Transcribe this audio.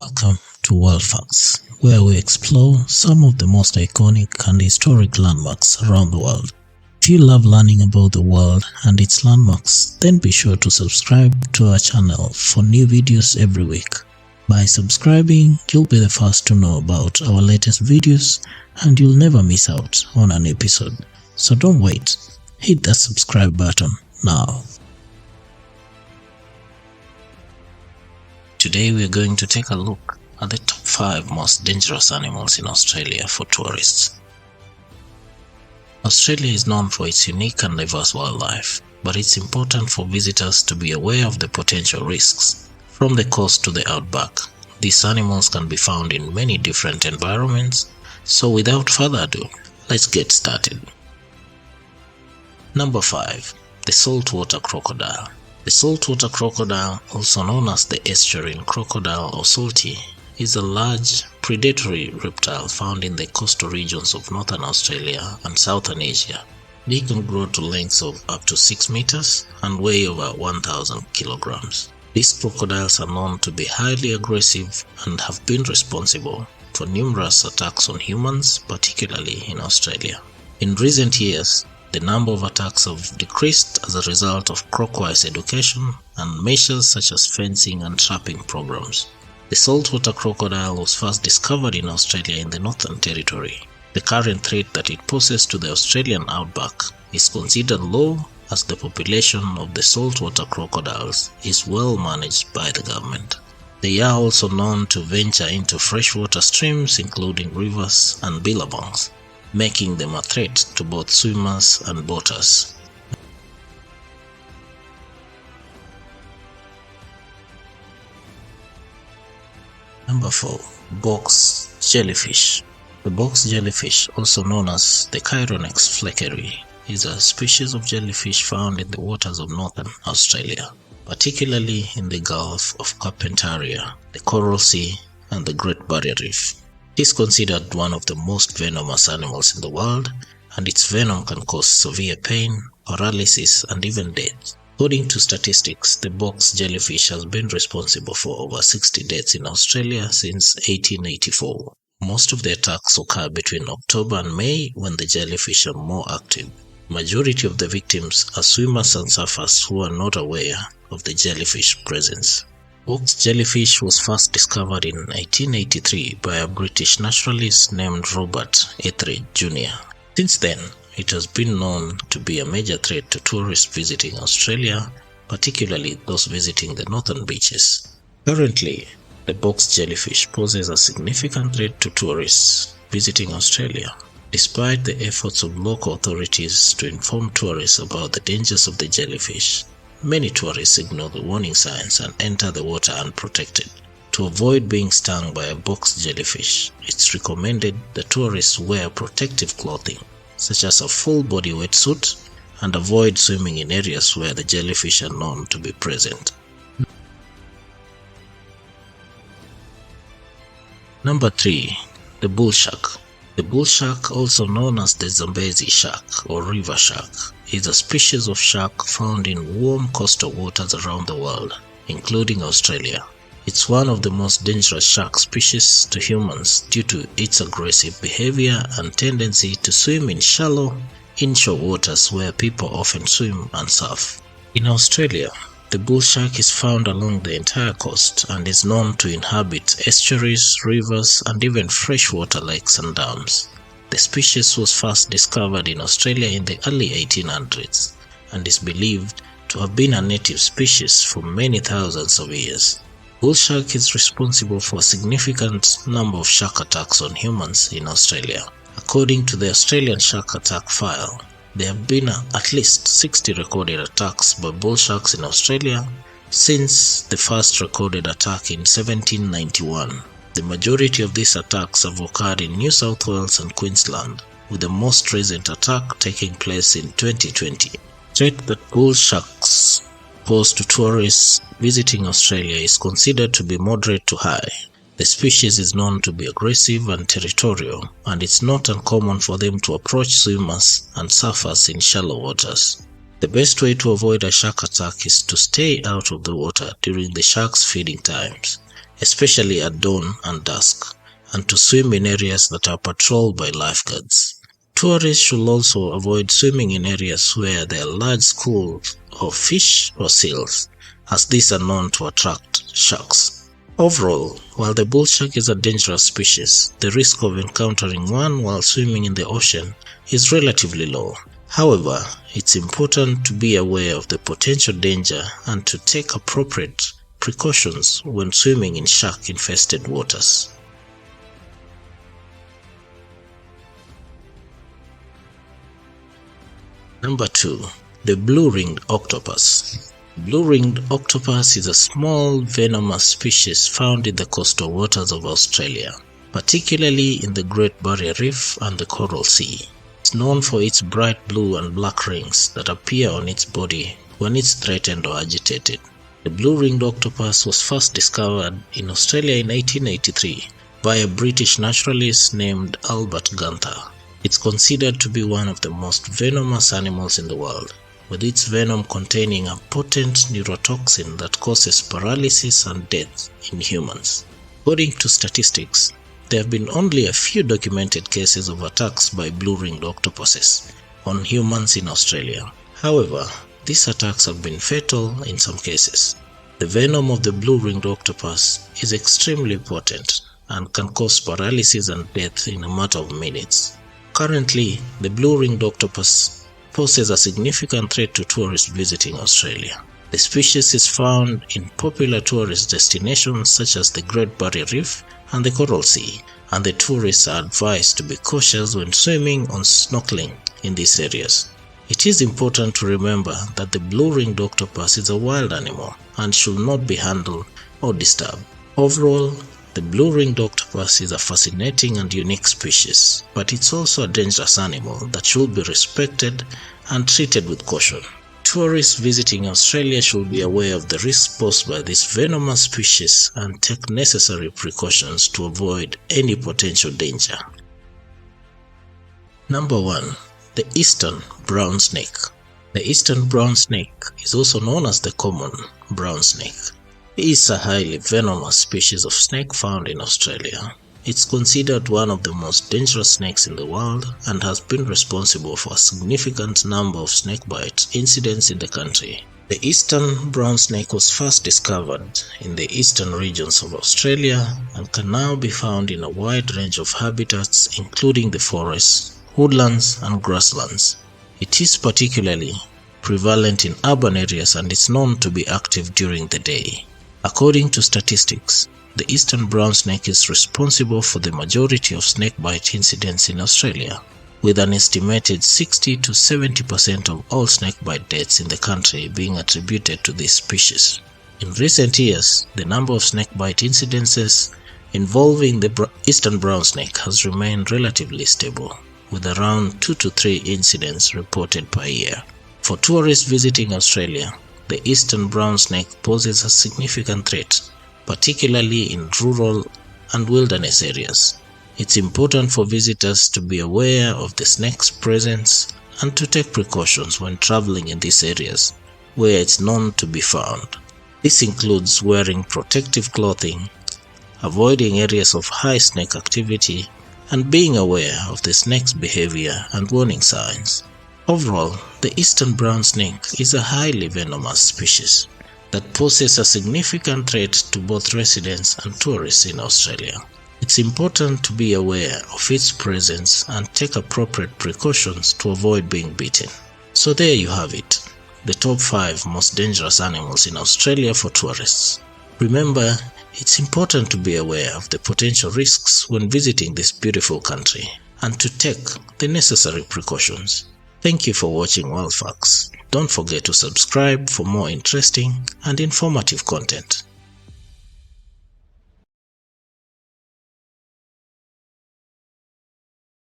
Welcome to World Facts, where we explore some of the most iconic and historic landmarks around the world. If you love learning about the world and its landmarks, then be sure to subscribe to our channel for new videos every week. By subscribing, you'll be the first to know about our latest videos and you'll never miss out on an episode. So don't wait, hit that subscribe button now. Today we are going to take a look at the top 5 most dangerous animals in Australia for tourists. Australia is known for its unique and diverse wildlife, but it's important for visitors to be aware of the potential risks. From the coast to the outback, these animals can be found in many different environments, so without further ado, let's get started. Number 5. The saltwater crocodile. The saltwater crocodile, also known as the estuarine crocodile or salty, is a large, predatory reptile found in the coastal regions of northern Australia and southern Asia. They can grow to lengths of up to 6 meters and weigh over 1,000 kilograms. These crocodiles are known to be highly aggressive and have been responsible for numerous attacks on humans, particularly in Australia. In recent years, the number of attacks have decreased as a result of crocodile education and measures such as fencing and trapping programs. The saltwater crocodile was first discovered in Australia in the Northern Territory. The current threat that it poses to the Australian outback is considered low, as the population of the saltwater crocodiles is well managed by the government. They are also known to venture into freshwater streams including rivers and billabongs, making them a threat to both swimmers and boaters. Number 4. Box jellyfish. The box jellyfish, also known as the Chironex fleckeri, is a species of jellyfish found in the waters of northern Australia, particularly in the Gulf of Carpentaria, the Coral Sea, and the Great Barrier Reef. It is considered one of the most venomous animals in the world, and its venom can cause severe pain, paralysis, and even death. According to statistics, the box jellyfish has been responsible for over 60 deaths in Australia since 1884. Most of the attacks occur between October and May when the jellyfish are more active. Majority of the victims are swimmers and surfers who are not aware of the jellyfish presence. Box jellyfish was first discovered in 1883 by a British naturalist named Robert Etheridge Jr. Since then, it has been known to be a major threat to tourists visiting Australia, particularly those visiting the northern beaches. Currently, the box jellyfish poses a significant threat to tourists visiting Australia. Despite the efforts of local authorities to inform tourists about the dangers of the jellyfish, many tourists ignore the warning signs and enter the water unprotected. To avoid being stung by a box jellyfish, it's recommended that tourists wear protective clothing, such as a full body wetsuit, and avoid swimming in areas where the jellyfish are known to be present. Number 3. The bull shark. The bull shark, also known as the Zambezi shark or river shark, is a species of shark found in warm coastal waters around the world, including Australia. It's one of the most dangerous shark species to humans due to its aggressive behavior and tendency to swim in shallow, inshore waters where people often swim and surf. In Australia, the bull shark is found along the entire coast and is known to inhabit estuaries, rivers, and even freshwater lakes and dams. The species was first discovered in Australia in the early 1800s and is believed to have been a native species for many thousands of years. Bull shark is responsible for a significant number of shark attacks on humans in Australia. According to the Australian Shark Attack File, there have been at least 60 recorded attacks by bull sharks in Australia since the first recorded attack in 1791. The majority of these attacks have occurred in New South Wales and Queensland, with the most recent attack taking place in 2020. The threat that bull sharks pose to tourists visiting Australia is considered to be moderate to high. The species is known to be aggressive and territorial, and it's not uncommon for them to approach swimmers and surfers in shallow waters. The best way to avoid a shark attack is to stay out of the water during the shark's feeding times. especially at dawn and dusk, and to swim in areas that are patrolled by lifeguards. Tourists should also avoid swimming in areas where there are large schools of fish or seals, as these are known to attract sharks. Overall, while the bull shark is a dangerous species, the risk of encountering one while swimming in the ocean is relatively low. However, it's important to be aware of the potential danger and to take appropriate precautions when swimming in shark-infested waters. Number 2. The blue-ringed octopus. Blue-ringed octopus is a small venomous species found in the coastal waters of Australia, particularly in the Great Barrier Reef and the Coral Sea. It's known for its bright blue and black rings that appear on its body when it's threatened or agitated. The blue-ringed octopus was first discovered in Australia in 1883 by a British naturalist named Albert Gunther. It's considered to be one of the most venomous animals in the world, with its venom containing a potent neurotoxin that causes paralysis and death in humans. According to statistics, there have been only a few documented cases of attacks by blue-ringed octopuses on humans in Australia. However, these attacks have been fatal in some cases. The venom of the blue-ringed octopus is extremely potent and can cause paralysis and death in a matter of minutes. Currently, the blue-ringed octopus poses a significant threat to tourists visiting Australia. The species is found in popular tourist destinations such as the Great Barrier Reef and the Coral Sea, and the tourists are advised to be cautious when swimming or snorkeling in these areas. It is important to remember that the blue-ringed octopus is a wild animal and should not be handled or disturbed. Overall, the blue-ringed octopus is a fascinating and unique species, but it's also a dangerous animal that should be respected and treated with caution. Tourists visiting Australia should be aware of the risks posed by this venomous species and take necessary precautions to avoid any potential danger. Number 1. The eastern brown snake. The eastern brown snake is also known as the common brown snake. It is a highly venomous species of snake found in Australia. It's considered one of the most dangerous snakes in the world and has been responsible for a significant number of snakebite incidents in the country. The eastern brown snake was first discovered in the eastern regions of Australia and can now be found in a wide range of habitats including the forests, woodlands and grasslands. It is particularly prevalent in urban areas and is known to be active during the day. According to statistics, the eastern brown snake is responsible for the majority of snakebite incidents in Australia, with an estimated 60 to 70% of all snakebite deaths in the country being attributed to this species. In recent years, the number of snakebite incidences involving the eastern brown snake has remained relatively stable, with around 2 to 3 incidents reported per year. For tourists visiting Australia, the eastern brown snake poses a significant threat, particularly in rural and wilderness areas. It's important for visitors to be aware of the snake's presence and to take precautions when traveling in these areas where it's known to be found. This includes wearing protective clothing, avoiding areas of high snake activity, and being aware of the snake's behavior and warning signs. Overall, the eastern brown snake is a highly venomous species that poses a significant threat to both residents and tourists in Australia. It's important to be aware of its presence and take appropriate precautions to avoid being bitten. So there you have it, the top 5 most dangerous animals in Australia for tourists. Remember, it's important to be aware of the potential risks when visiting this beautiful country and to take the necessary precautions. Thank you for watching Wild Facts. Don't forget to subscribe for more interesting and informative content.